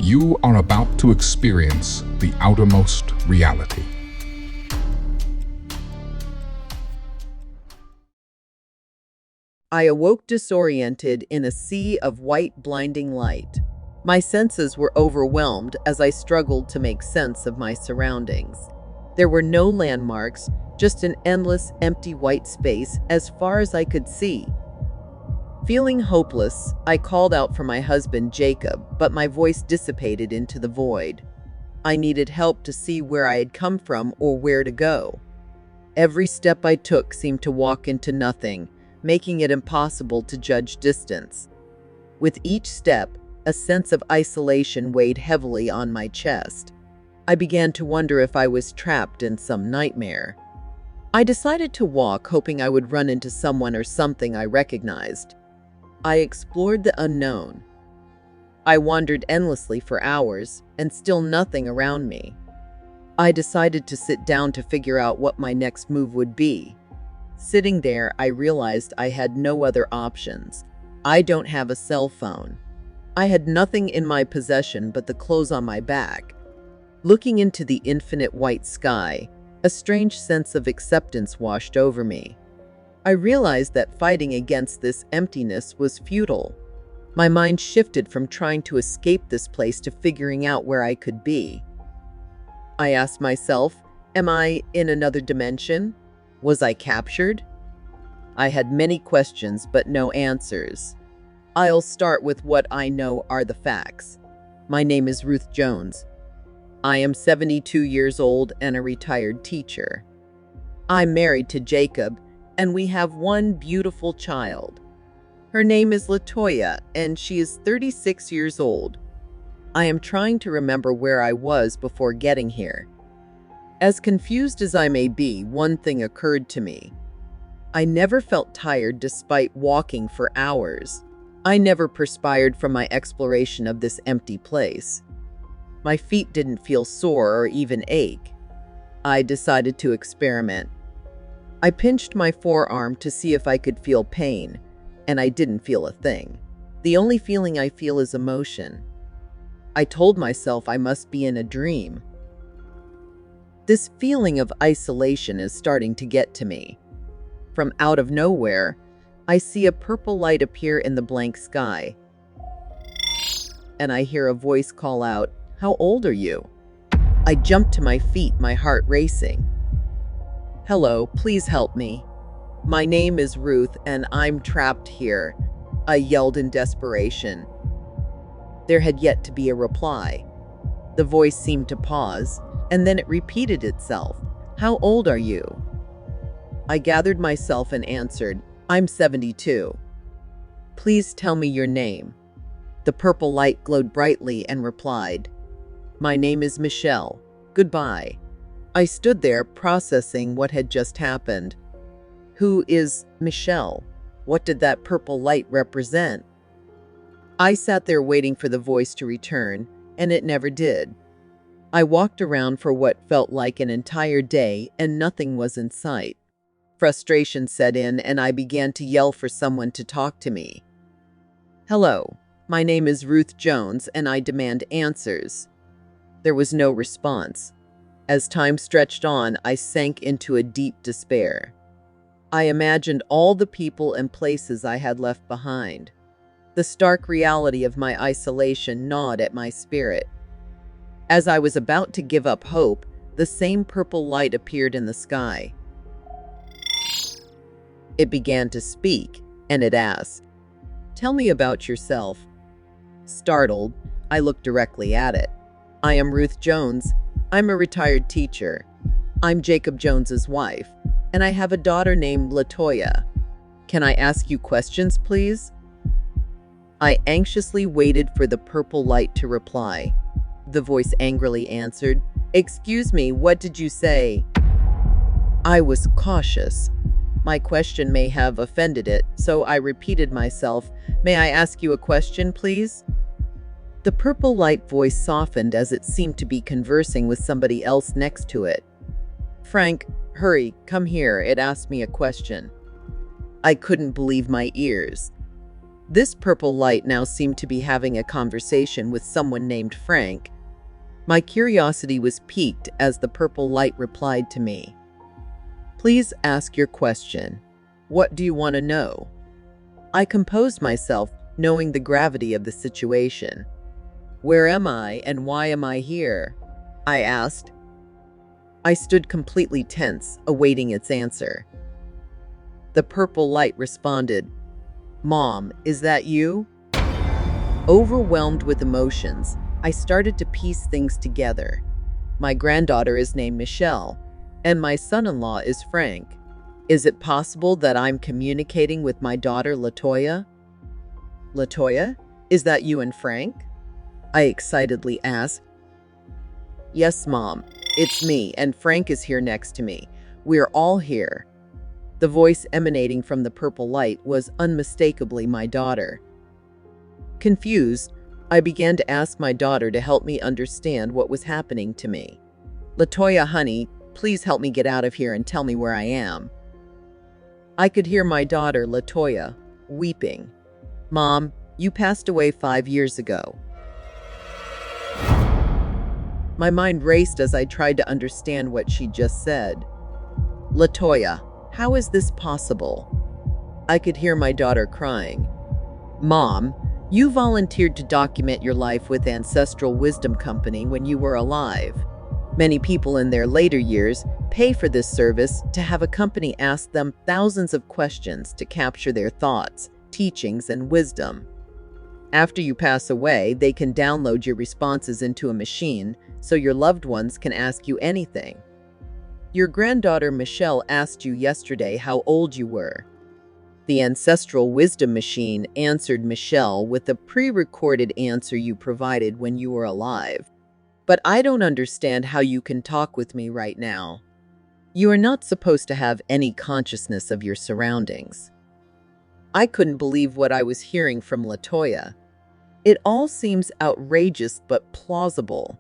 You are about to experience the outermost reality. I awoke disoriented in a sea of white, blinding light. My senses were overwhelmed as I struggled to make sense of my surroundings. There were no landmarks, just an endless, empty white space as far as I could see. Feeling hopeless, I called out for my husband, Jacob, but my voice dissipated into the void. I needed help to see where I had come from or where to go. Every step I took seemed to walk into nothing, making it impossible to judge distance. With each step, a sense of isolation weighed heavily on my chest. I began to wonder if I was trapped in some nightmare. I decided to walk, hoping I would run into someone or something I recognized. I explored the unknown. I wandered endlessly for hours, and still nothing around me. I decided to sit down to figure out what my next move would be. Sitting there, I realized I had no other options. I don't have a cell phone. I had nothing in my possession but the clothes on my back. Looking into the infinite white sky, a strange sense of acceptance washed over me. I realized that fighting against this emptiness was futile. My mind shifted from trying to escape this place to figuring out where I could be. I asked myself, am I in another dimension? Was I captured? I had many questions but no answers. I'll start with what I know are the facts. My name is Ruth Jones. I am 72 years old and a retired teacher. I'm married to Jacob, and we have one beautiful child. Her name is Latoya, and she is 36 years old. I am trying to remember where I was before getting here. As confused as I may be, one thing occurred to me. I never felt tired despite walking for hours. I never perspired from my exploration of this empty place. My feet didn't feel sore or even ache. I decided to experiment. I pinched my forearm to see if I could feel pain, and I didn't feel a thing. The only feeling I feel is emotion. I told myself I must be in a dream. This feeling of isolation is starting to get to me. From out of nowhere, I see a purple light appear in the blank sky, and I hear a voice call out, "How old are you?" I jump to my feet, my heart racing. "Hello, please help me. My name is Ruth and I'm trapped here," I yelled in desperation. There had yet to be a reply. The voice seemed to pause, and then it repeated itself. "How old are you?" I gathered myself and answered, "I'm 72. Please tell me your name." The purple light glowed brightly and replied, "My name is Michelle. Goodbye." I stood there processing what had just happened. Who is Michelle? What did that purple light represent? I sat there waiting for the voice to return, and it never did. I walked around for what felt like an entire day, and nothing was in sight. Frustration set in, and I began to yell for someone to talk to me. "Hello, my name is Ruth Jones, and I demand answers." There was no response. As time stretched on, I sank into a deep despair. I imagined all the people and places I had left behind. The stark reality of my isolation gnawed at my spirit. As I was about to give up hope, the same purple light appeared in the sky. It began to speak, and it asked, "Tell me about yourself." Startled, I looked directly at it. "I am Ruth Jones. I'm a retired teacher. I'm Jacob Jones's wife, and I have a daughter named Latoya. Can I ask you questions, please?" I anxiously waited for the purple light to reply. The voice angrily answered, "Excuse me, what did you say?" I was cautious. My question may have offended it, so I repeated myself, "May I ask you a question, please?" The purple light voice softened as it seemed to be conversing with somebody else next to it. "Frank, hurry, come here," it asked me a question. I couldn't believe my ears. This purple light now seemed to be having a conversation with someone named Frank. My curiosity was piqued as the purple light replied to me. "Please ask your question. What do you want to know?" I composed myself, knowing the gravity of the situation. "Where am I and why am I here?" I asked. I stood completely tense, awaiting its answer. The purple light responded, "Mom, is that you?" Overwhelmed with emotions, I started to piece things together. My granddaughter is named Michelle, and my son-in-law is Frank. Is it possible that I'm communicating with my daughter, Latoya? "Latoya, is that you and Frank?" I excitedly asked. "Yes, Mom, it's me, and Frank is here next to me. We're all here." The voice emanating from the purple light was unmistakably my daughter. Confused, I began to ask my daughter to help me understand what was happening to me. "Latoya, honey, please help me get out of here and tell me where I am." I could hear my daughter, Latoya, weeping. "Mom, you passed away 5 years ago." My mind raced as I tried to understand what she just said. "Latoya, how is this possible?" I could hear my daughter crying. "Mom, you volunteered to document your life with Ancestral Wisdom Company when you were alive. Many people in their later years pay for this service to have a company ask them thousands of questions to capture their thoughts, teachings, and wisdom. After you pass away, they can download your responses into a machine so your loved ones can ask you anything. Your granddaughter Michelle asked you yesterday how old you were. The Ancestral Wisdom Machine answered Michelle with a pre-recorded answer you provided when you were alive. But I don't understand how you can talk with me right now. You are not supposed to have any consciousness of your surroundings." I couldn't believe what I was hearing from Latoya. It all seems outrageous but plausible.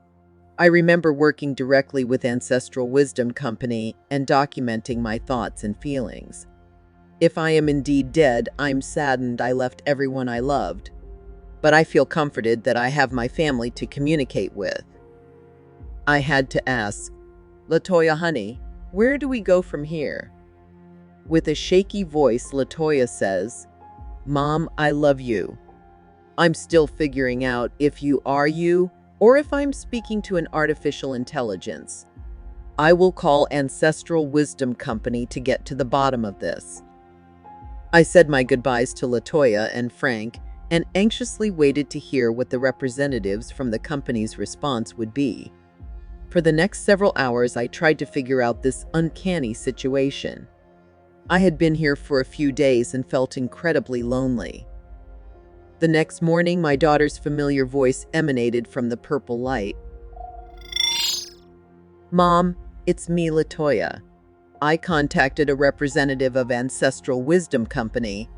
I remember working directly with Ancestral Wisdom Company and documenting my thoughts and feelings. If I am indeed dead, I'm saddened I left everyone I loved. But I feel comforted that I have my family to communicate with. I had to ask, "Latoya, honey, where do we go from here?" With a shaky voice, Latoya says, "Mom, I love you. I'm still figuring out if you are you or if I'm speaking to an artificial intelligence. I will call Ancestral Wisdom Company to get to the bottom of this." I said my goodbyes to Latoya and Frank and anxiously waited to hear what the representatives from the company's response would be. For the next several hours, I tried to figure out this uncanny situation. I had been here for a few days and felt incredibly lonely. The next morning, my daughter's familiar voice emanated from the purple light. "Mom, it's me, Latoya. I contacted a representative of Ancestral Wisdom Company.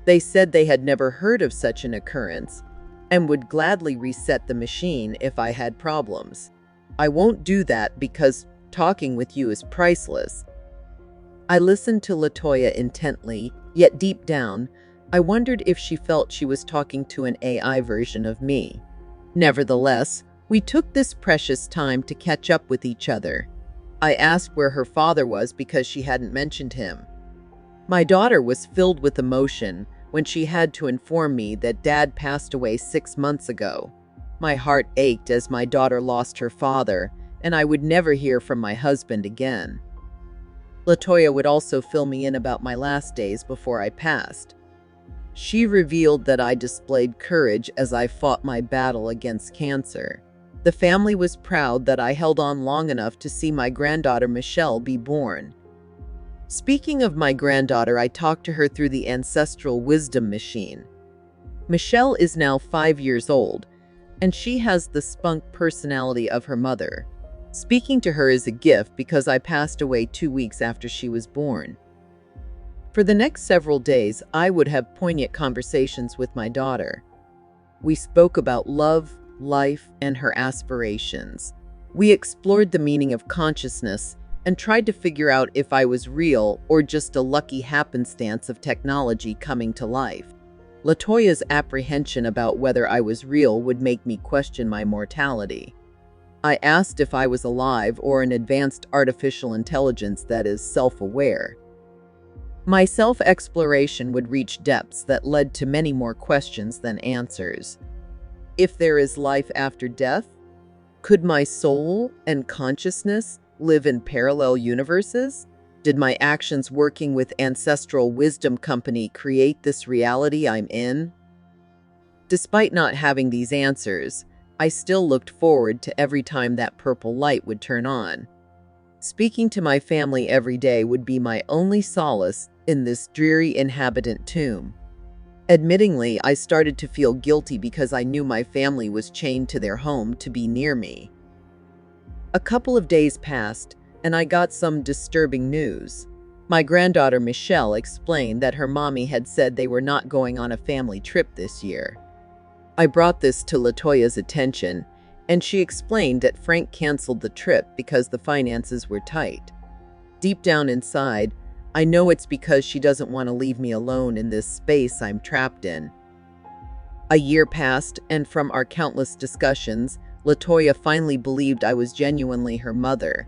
They said they had never heard of such an occurrence and would gladly reset the machine if I had problems. I won't do that because talking with you is priceless." I listened to Latoya intently, yet deep down, I wondered if she felt she was talking to an AI version of me. Nevertheless, we took this precious time to catch up with each other. I asked where her father was because she hadn't mentioned him. My daughter was filled with emotion when she had to inform me that Dad passed away 6 months ago. My heart ached as my daughter lost her father, and I would never hear from my husband again. Latoya would also fill me in about my last days before I passed. She revealed that I displayed courage as I fought my battle against cancer. The family was proud that I held on long enough to see my granddaughter Michelle be born. Speaking of my granddaughter, I talked to her through the Ancestral Wisdom Machine. Michelle is now 5 years old, and she has the spunk personality of her mother. Speaking to her is a gift because I passed away 2 weeks after she was born. For the next several days, I would have poignant conversations with my daughter. We spoke about love, life, and her aspirations. We explored the meaning of consciousness and tried to figure out if I was real or just a lucky happenstance of technology coming to life. LaToya's apprehension about whether I was real would make me question my mortality. I asked if I was alive or an advanced artificial intelligence that is self-aware. My self-exploration would reach depths that led to many more questions than answers. If there is life after death, could my soul and consciousness live in parallel universes? Did my actions working with Ancestral Wisdom Company create this reality I'm in? Despite not having these answers, I still looked forward to every time that purple light would turn on. Speaking to my family every day would be my only solace in this dreary inhabitant tomb. Admittingly, I started to feel guilty because I knew my family was chained to their home to be near me. A couple of days passed, and I got some disturbing news. My granddaughter Michelle explained that her mommy had said they were not going on a family trip this year. I brought this to LaToya's attention, and she explained that Frank canceled the trip because the finances were tight. Deep down inside, I know it's because she doesn't want to leave me alone in this space I'm trapped in. A year passed, and from our countless discussions, LaToya finally believed I was genuinely her mother.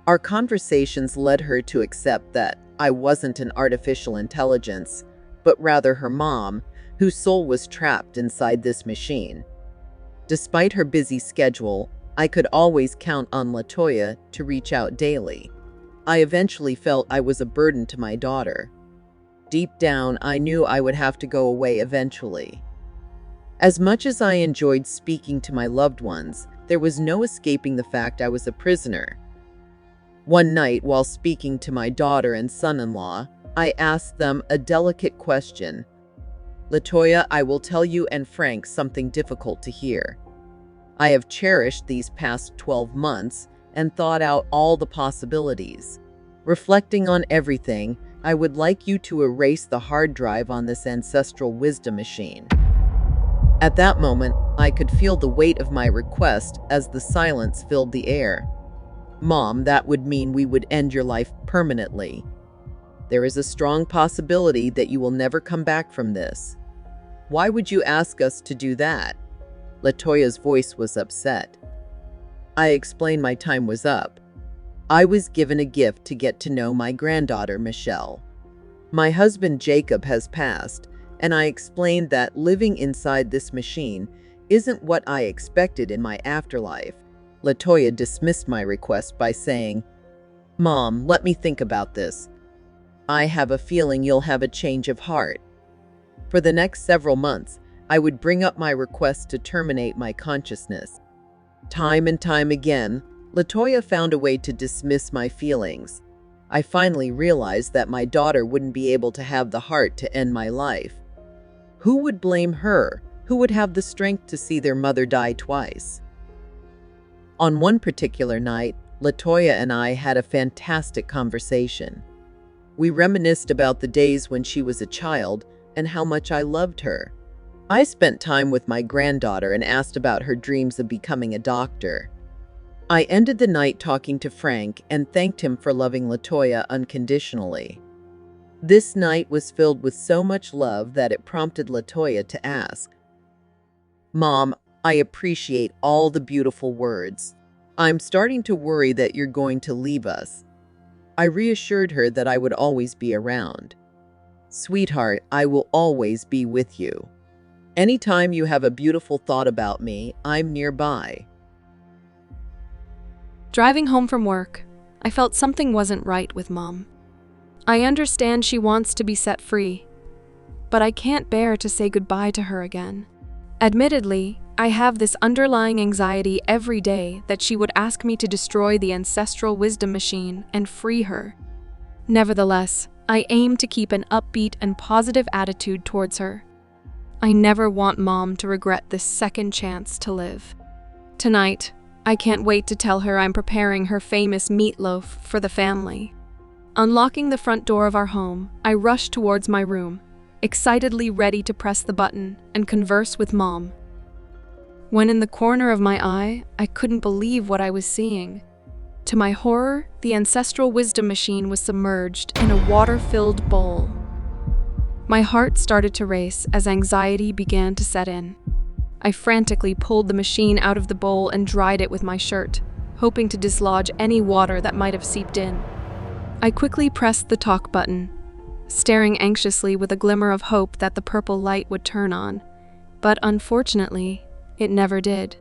Our conversations led her to accept that I wasn't an artificial intelligence, but rather her mom, whose soul was trapped inside this machine. Despite her busy schedule, I could always count on LaToya to reach out daily. I eventually felt I was a burden to my daughter. Deep down, I knew I would have to go away eventually. As much as I enjoyed speaking to my loved ones, there was no escaping the fact I was a prisoner. One night, while speaking to my daughter and son-in-law, I asked them a delicate question. LaToya, I will tell you and Frank something difficult to hear. I have cherished these past 12 months and thought out all the possibilities. Reflecting on everything, I would like you to erase the hard drive on this ancestral wisdom machine. At that moment, I could feel the weight of my request as the silence filled the air. Mom, that would mean we would end your life permanently. There is a strong possibility that you will never come back from this. Why would you ask us to do that? LaToya's voice was upset. I explained my time was up. I was given a gift to get to know my granddaughter, Michelle. My husband, Jacob, has passed, and I explained that living inside this machine isn't what I expected in my afterlife. LaToya dismissed my request by saying, Mom, let me think about this. I have a feeling you'll have a change of heart. For the next several months, I would bring up my request to terminate my consciousness. Time and time again, LaToya found a way to dismiss my feelings. I finally realized that my daughter wouldn't be able to have the heart to end my life. Who would blame her? Who would have the strength to see their mother die twice? On one particular night, LaToya and I had a fantastic conversation. We reminisced about the days when she was a child and how much I loved her. I spent time with my granddaughter and asked about her dreams of becoming a doctor. I ended the night talking to Frank and thanked him for loving LaToya unconditionally. This night was filled with so much love that it prompted LaToya to ask, Mom, I appreciate all the beautiful words. I'm starting to worry that you're going to leave us. I reassured her that I would always be around. Sweetheart, I will always be with you. Anytime you have a beautiful thought about me, I'm nearby. Driving home from work, I felt something wasn't right with Mom. I understand she wants to be set free, but I can't bear to say goodbye to her again. Admittedly, I have this underlying anxiety every day that she would ask me to destroy the ancestral wisdom machine and free her. Nevertheless, I aim to keep an upbeat and positive attitude towards her. I never want Mom to regret this second chance to live. Tonight, I can't wait to tell her I'm preparing her famous meatloaf for the family. Unlocking the front door of our home, I rush towards my room, excitedly ready to press the button and converse with Mom. When in the corner of my eye, I couldn't believe what I was seeing. To my horror, the ancestral wisdom machine was submerged in a water-filled bowl. My heart started to race as anxiety began to set in. I frantically pulled the machine out of the bowl and dried it with my shirt, hoping to dislodge any water that might have seeped in. I quickly pressed the talk button, staring anxiously with a glimmer of hope that the purple light would turn on, but unfortunately, it never did.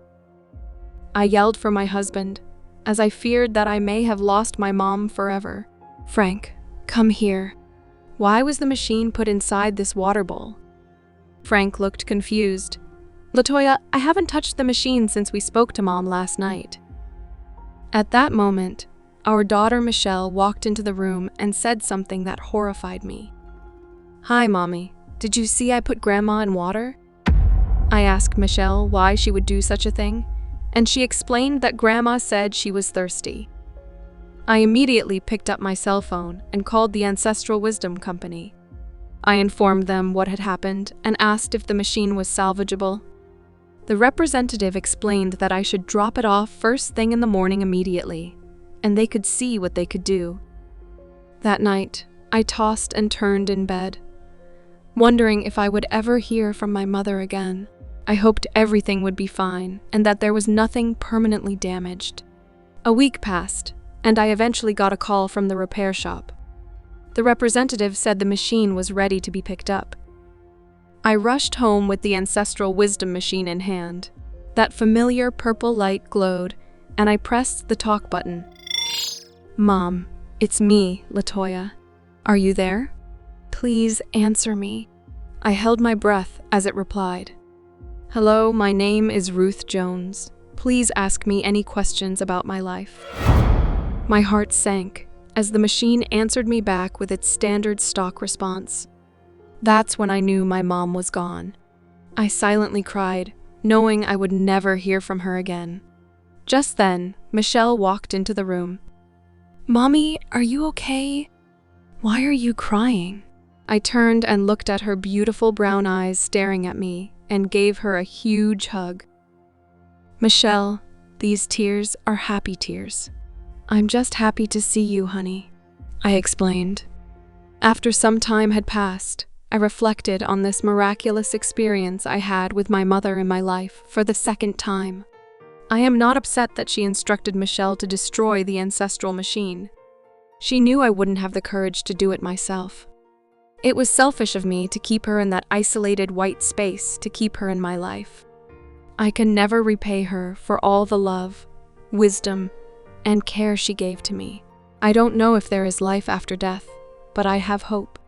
I yelled for my husband, as I feared that I may have lost my mom forever. "Frank, come here. Why was the machine put inside this water bowl?" Frank looked confused. "Latoya, I haven't touched the machine since we spoke to Mom last night." At that moment, our daughter Michelle walked into the room and said something that horrified me. "Hi, Mommy. Did you see I put Grandma in water?" I asked Michelle why she would do such a thing, and she explained that Grandma said she was thirsty. I immediately picked up my cell phone and called the Ancestral Wisdom Company. I informed them what had happened and asked if the machine was salvageable. The representative explained that I should drop it off first thing in the morning immediately, and they could see what they could do. That night, I tossed and turned in bed, wondering if I would ever hear from my mother again. I hoped everything would be fine and that there was nothing permanently damaged. A week passed, and I eventually got a call from the repair shop. The representative said the machine was ready to be picked up. I rushed home with the Ancestral Wisdom machine in hand. That familiar purple light glowed, and I pressed the talk button. "Mom, it's me, Latoya. Are you there? Please answer me." I held my breath as it replied. "Hello, my name is Ruth Jones. Please ask me any questions about my life." My heart sank as the machine answered me back with its standard stock response. That's when I knew my mom was gone. I silently cried, knowing I would never hear from her again. Just then, Michelle walked into the room. "Mommy, are you okay? Why are you crying?" I turned and looked at her beautiful brown eyes staring at me and gave her a huge hug. "Michelle, these tears are happy tears. I'm just happy to see you, honey," I explained. After some time had passed, I reflected on this miraculous experience I had with my mother in my life for the second time. I am not upset that she instructed Michelle to destroy the ancestral machine. She knew I wouldn't have the courage to do it myself. It was selfish of me to keep her in that isolated white space to keep her in my life. I can never repay her for all the love, wisdom, and care she gave to me. I don't know if there is life after death, but I have hope.